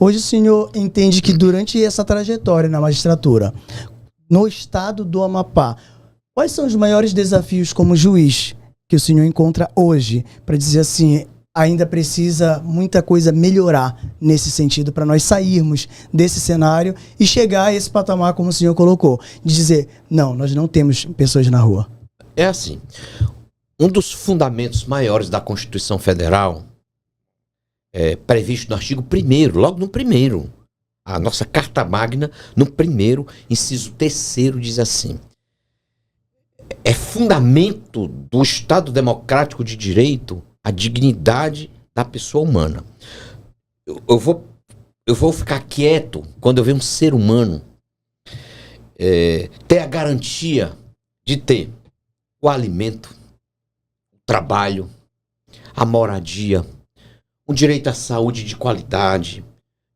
Hoje o senhor entende que durante essa trajetória na magistratura, no estado do Amapá, quais são os maiores desafios como juiz que o senhor encontra hoje, para dizer assim, ainda precisa muita coisa melhorar nesse sentido para nós sairmos desse cenário e chegar a esse patamar como o senhor colocou, de dizer, não, nós não temos pessoas na rua? É assim, um dos fundamentos maiores da Constituição Federal, previsto no artigo 1º, logo no 1º, a nossa Carta Magna, no 1º, inciso 3º, diz assim: é fundamento do Estado Democrático de Direito a dignidade da pessoa humana. Eu vou ficar quieto quando eu ver um ser humano ter a garantia de ter o alimento, o trabalho, a moradia, o direito à saúde de qualidade,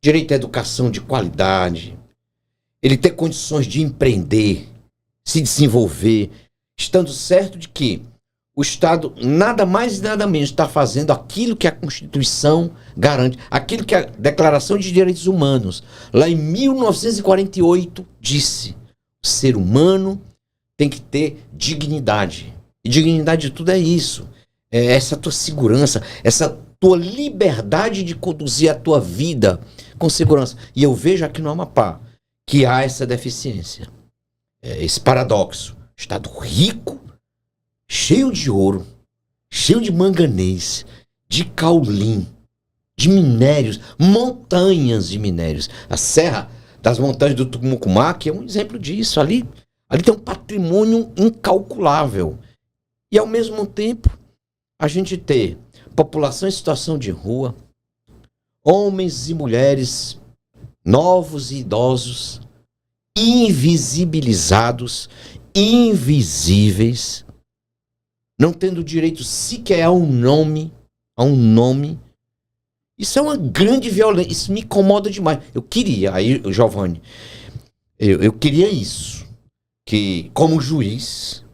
direito à educação de qualidade, ele ter condições de empreender, se desenvolver, estando certo de que o Estado nada mais e nada menos está fazendo aquilo que a Constituição garante, aquilo que a Declaração de Direitos Humanos, lá em 1948, disse: o ser humano tem que ter dignidade. E dignidade de tudo é isso. É essa tua segurança, essa tua liberdade de conduzir a tua vida com segurança. E eu vejo aqui no Amapá que há essa deficiência, esse paradoxo. Estado rico, cheio de ouro, cheio de manganês, de caulim, de minérios, montanhas de minérios. A Serra das Montanhas do Tumucumá, que é um exemplo disso. Ali tem um patrimônio incalculável. E, ao mesmo tempo, a gente ter população em situação de rua, homens e mulheres, novos e idosos, invisibilizados, invisíveis, não tendo direito sequer a um nome, Isso é uma grande violência, isso me incomoda demais. Eu queria, aí, Giovanni, eu queria isso, que como juiz,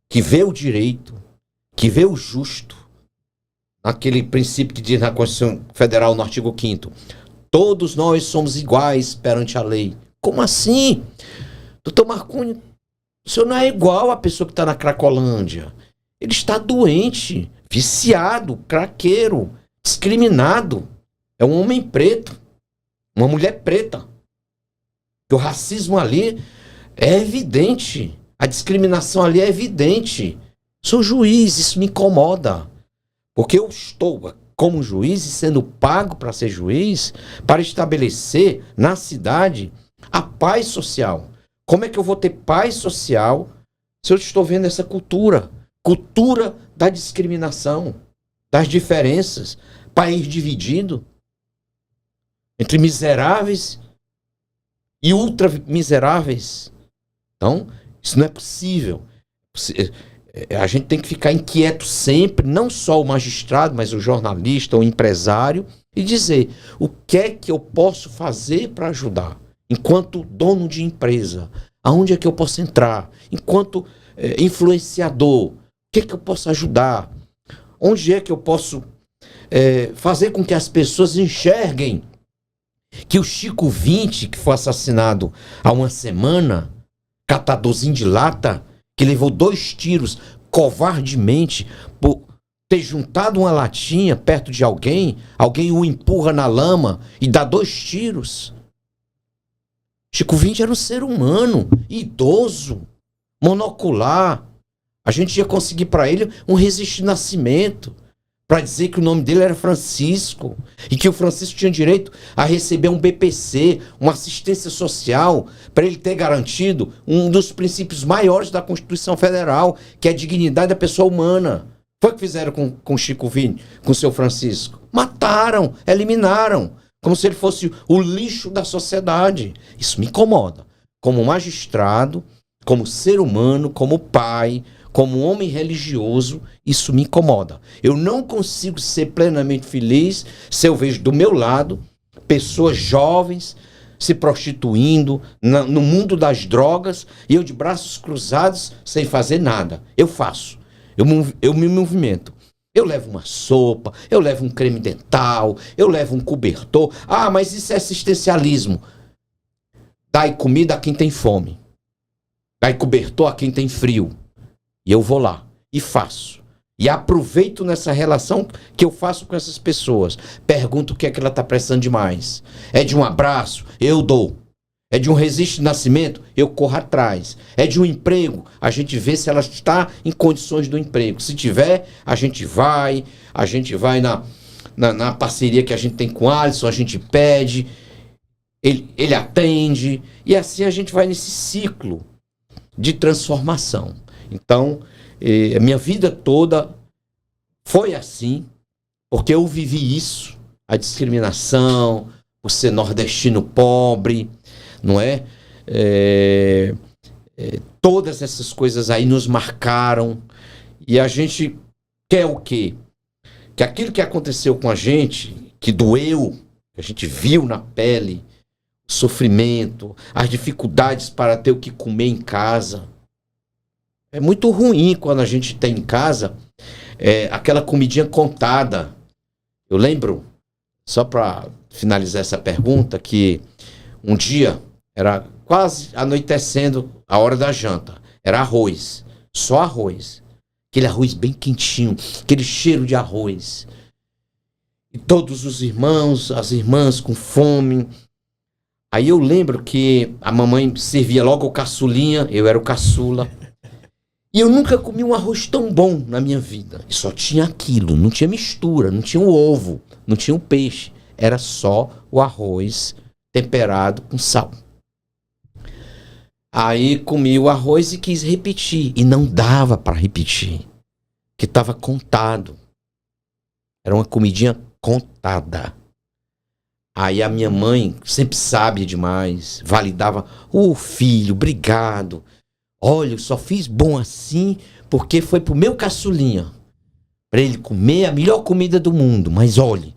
que vê o direito, que vê o justo, aquele princípio que diz na Constituição Federal, no artigo 5º, todos nós somos iguais perante a lei. Como assim? Doutor Marconi, o senhor não é igual à pessoa que está na Cracolândia. Ele está doente, viciado, craqueiro, discriminado. É um homem preto, uma mulher preta. O racismo ali é evidente, a discriminação ali é evidente. Sou juiz, isso me incomoda. Porque eu estou, como juiz, e sendo pago para ser juiz, para estabelecer na cidade a paz social. Como é que eu vou ter paz social se eu estou vendo essa cultura da discriminação, das diferenças, país dividido entre miseráveis e ultra miseráveis? Então, isso não é possível. A gente tem que ficar inquieto sempre, não só o magistrado, mas o jornalista, o empresário, e dizer o que é que eu posso fazer para ajudar. Enquanto dono de empresa, aonde é que eu posso entrar? Enquanto influenciador, o que é que eu posso ajudar? Onde é que eu posso fazer com que as pessoas enxerguem que o Chico 20, que foi assassinado há uma semana, catadorzinho de lata, que levou 2 tiros covardemente por ter juntado uma latinha perto de alguém o empurra na lama e dá 2 tiros. Chico 20 era um ser humano, idoso, monocular. A gente ia conseguir para ele um registro de nascimento, para dizer que o nome dele era Francisco, e que o Francisco tinha direito a receber um BPC, uma assistência social, para ele ter garantido um dos princípios maiores da Constituição Federal, que é a dignidade da pessoa humana. Foi o que fizeram com Chico 20, com o seu Francisco. Mataram, eliminaram, como se ele fosse o lixo da sociedade. Isso me incomoda. Como magistrado, como ser humano, como pai, como homem religioso, isso me incomoda. Eu não consigo ser plenamente feliz se eu vejo do meu lado pessoas jovens se prostituindo no mundo das drogas e eu de braços cruzados sem fazer nada. Eu faço. Eu me movimento. Eu levo uma sopa, eu levo um creme dental, eu levo um cobertor. Ah, mas isso é assistencialismo. Dai comida a quem tem fome. Dai cobertor a quem tem frio. E eu vou lá e faço. E aproveito nessa relação que eu faço com essas pessoas. Pergunto o que é que ela está precisando de mais. É de um abraço? Eu dou. É de um registro de nascimento? Eu corro atrás. É de um emprego? A gente vê se ela está em condições do emprego. Se tiver, a gente vai na parceria que a gente tem com o Alisson, a gente pede, ele atende, e assim a gente vai nesse ciclo de transformação. Então, a minha vida toda foi assim, porque eu vivi isso, a discriminação, por ser nordestino pobre, não é? Todas essas coisas aí nos marcaram, e a gente quer o quê? Que aquilo que aconteceu com a gente, que doeu, que a gente viu na pele, o sofrimento, as dificuldades para ter o que comer em casa. É muito ruim quando a gente tem em casa aquela comidinha contada. Eu lembro, só para finalizar essa pergunta, que um dia era quase anoitecendo a hora da janta. Era arroz, só arroz. Aquele arroz bem quentinho, aquele cheiro de arroz. E todos os irmãos, as irmãs com fome. Aí eu lembro que a mamãe servia logo o caçulinha, eu era o caçula. E eu nunca comi um arroz tão bom na minha vida. E só tinha aquilo, não tinha mistura, não tinha o ovo, não tinha o peixe. Era só o arroz temperado com sal. Aí comi o arroz e quis repetir. E não dava para repetir, que estava contado. Era uma comidinha contada. Aí a minha mãe, sempre sábia demais, validava. Filho, obrigado. Olha, eu só fiz bom assim porque foi pro meu caçulinha, para ele comer a melhor comida do mundo. Mas olha,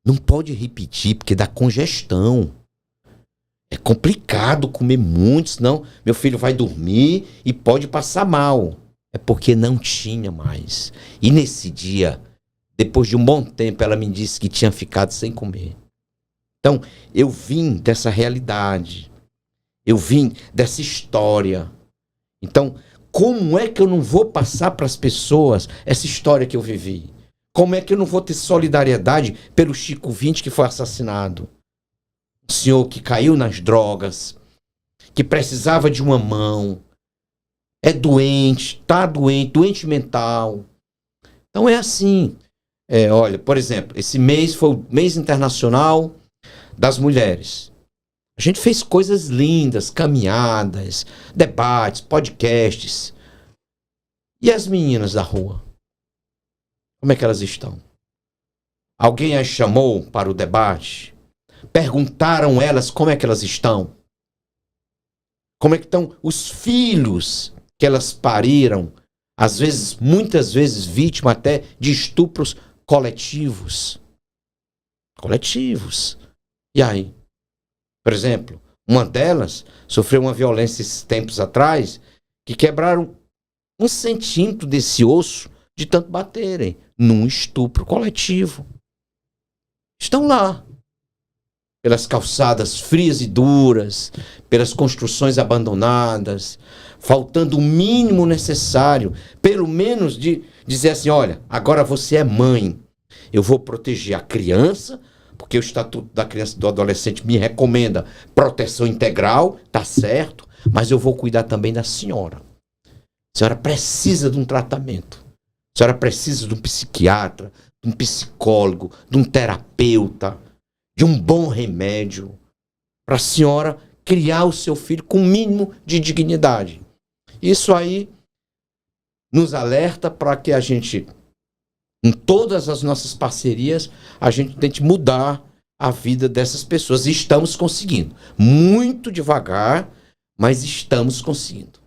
não pode repetir porque dá congestão. É complicado comer muito, senão meu filho vai dormir e pode passar mal. É porque não tinha mais. E nesse dia, depois de um bom tempo, ela me disse que tinha ficado sem comer. Então, eu vim dessa realidade. Eu vim dessa história. Então, como é que eu não vou passar para as pessoas essa história que eu vivi? Como é que eu não vou ter solidariedade pelo Chico XX que foi assassinado? Um senhor que caiu nas drogas, que precisava de uma mão, é doente, está doente, doente mental. Então é assim. Olha, por exemplo, esse mês foi o mês internacional das mulheres. A gente fez coisas lindas, caminhadas, debates, podcasts. E as meninas da rua? Como é que elas estão? Alguém as chamou para o debate? Perguntaram elas como é que elas estão? Como é que estão os filhos que elas pariram? Às vezes, muitas vezes, vítima até de estupros coletivos. Coletivos. E aí? Por exemplo, uma delas sofreu uma violência esses tempos atrás, que quebraram 1 centímetro desse osso de tanto baterem num estupro coletivo. Estão lá, pelas calçadas frias e duras, pelas construções abandonadas, faltando o mínimo necessário, pelo menos de dizer assim, olha, agora você é mãe, eu vou proteger a criança, porque o Estatuto da Criança e do Adolescente me recomenda proteção integral, tá certo, mas eu vou cuidar também da senhora. A senhora precisa de um tratamento. A senhora precisa de um psiquiatra, de um psicólogo, de um terapeuta, de um bom remédio, para a senhora criar o seu filho com o mínimo de dignidade. Isso aí nos alerta para que a gente, em todas as nossas parcerias, a gente tente mudar a vida dessas pessoas. E estamos conseguindo. Muito devagar, mas estamos conseguindo.